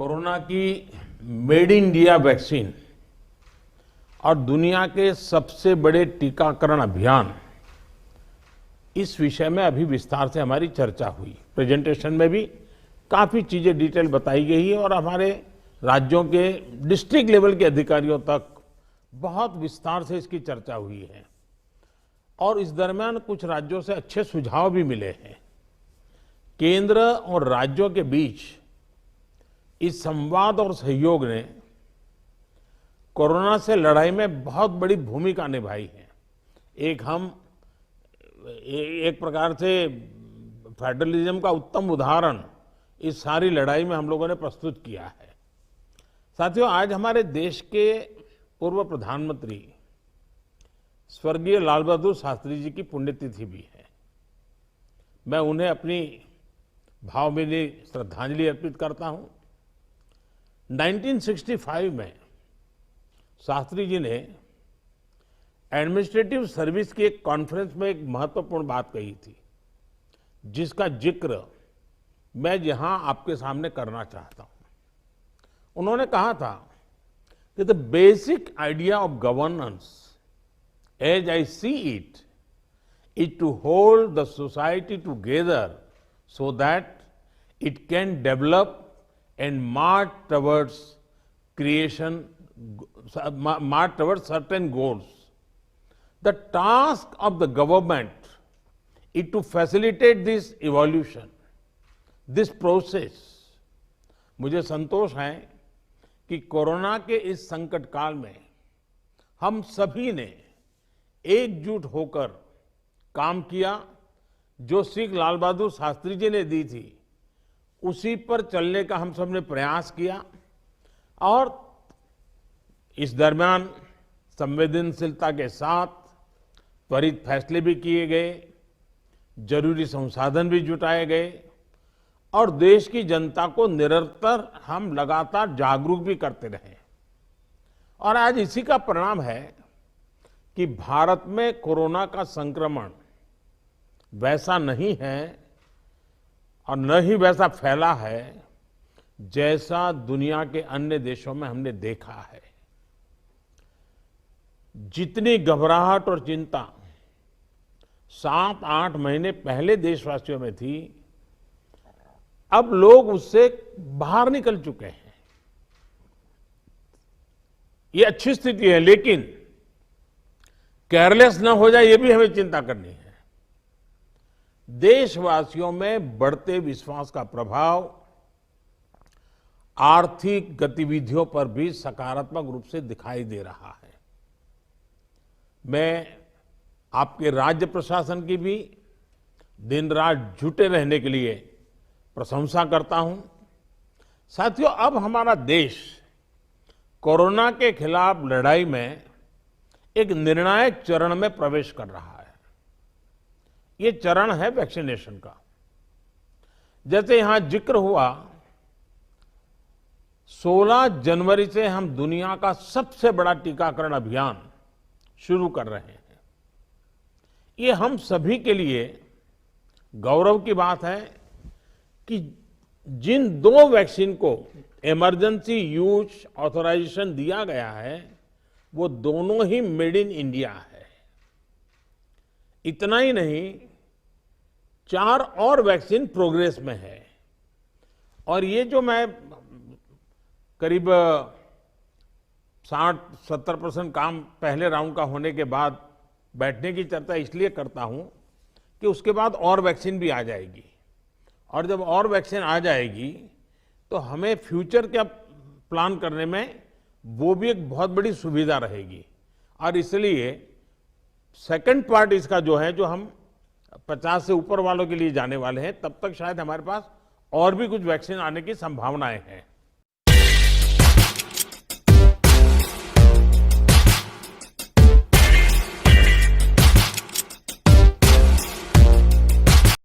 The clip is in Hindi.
कोरोना की मेड इन इंडिया वैक्सीन और दुनिया के सबसे बड़े टीकाकरण अभियान, इस विषय में अभी विस्तार से हमारी चर्चा हुई। प्रेजेंटेशन में भी काफी चीजें डिटेल बताई गई है और हमारे राज्यों के डिस्ट्रिक्ट लेवल के अधिकारियों तक बहुत विस्तार से इसकी चर्चा हुई है और इस दरमियान कुछ राज्यों से अच्छे सुझाव भी मिले हैं। केंद्र और राज्यों के बीच इस संवाद और सहयोग ने कोरोना से लड़ाई में बहुत बड़ी भूमिका निभाई है। एक प्रकार से फेडरलिज्म का उत्तम उदाहरण इस सारी लड़ाई में हम लोगों ने प्रस्तुत किया है। साथियों, आज हमारे देश के पूर्व प्रधानमंत्री स्वर्गीय लाल बहादुर शास्त्री जी की पुण्यतिथि भी है। मैं उन्हें अपनी भावभीनी श्रद्धांजलि अर्पित करता हूं। 1965 में शास्त्री जी ने एडमिनिस्ट्रेटिव सर्विस की एक कॉन्फ्रेंस में एक महत्वपूर्ण बात कही थी, जिसका जिक्र मैं यहां आपके सामने करना चाहता हूं। उन्होंने कहा था कि the basic idea of governance as I see it is to hold the society together so that it can develop and march towards certain goals. The task of the government is to facilitate this evolution, this process. मुझे संतोष है कि कोरोना के इस संकट काल में हम सभी ने एकजुट होकर काम किया। जो सीख लाल बहादुर शास्त्री जी ने दी थी, उसी पर चलने का हम सब ने प्रयास किया और इस दरमियान संवेदनशीलता के साथ त्वरित फैसले भी किए गए, जरूरी संसाधन भी जुटाए गए और देश की जनता को निरंतर हम लगातार जागरूक भी करते रहे। और आज इसी का परिणाम है कि भारत में कोरोना का संक्रमण वैसा नहीं है और न ही वैसा फैला है जैसा दुनिया के अन्य देशों में हमने देखा है। जितनी घबराहट और चिंता 7-8 महीने पहले देशवासियों में थी, अब लोग उससे बाहर निकल चुके हैं। ये अच्छी स्थिति है, लेकिन केयरलेस न हो जाए, ये भी हमें चिंता करनी है। देशवासियों में बढ़ते विश्वास का प्रभाव आर्थिक गतिविधियों पर भी सकारात्मक रूप से दिखाई दे रहा है। मैं आपके राज्य प्रशासन की भी दिन रात जुटे रहने के लिए प्रशंसा करता हूं। साथियों, अब हमारा देश कोरोना के खिलाफ लड़ाई में एक निर्णायक चरण में प्रवेश कर रहा है। ये चरण है वैक्सीनेशन का। जैसे यहां जिक्र हुआ, 16 जनवरी से हम दुनिया का सबसे बड़ा टीकाकरण अभियान शुरू कर रहे हैं। ये हम सभी के लिए गौरव की बात है कि जिन 2 वैक्सीन को इमरजेंसी यूज ऑथराइजेशन दिया गया है, वो दोनों ही मेड इन इंडिया है। इतना ही नहीं, 4 और वैक्सीन प्रोग्रेस में है और ये जो मैं करीब 60-70% काम पहले राउंड का होने के बाद बैठने की चर्चा इसलिए करता हूं कि उसके बाद और वैक्सीन भी आ जाएगी और जब और वैक्सीन आ जाएगी तो हमें फ्यूचर का प्लान करने में वो भी एक बहुत बड़ी सुविधा रहेगी। और इसलिए सेकंड पार्ट इसका जो है, जो हम 50 से ऊपर वालों के लिए जाने वाले हैं, तब तक शायद हमारे पास और भी कुछ वैक्सीन आने की संभावनाएं हैं।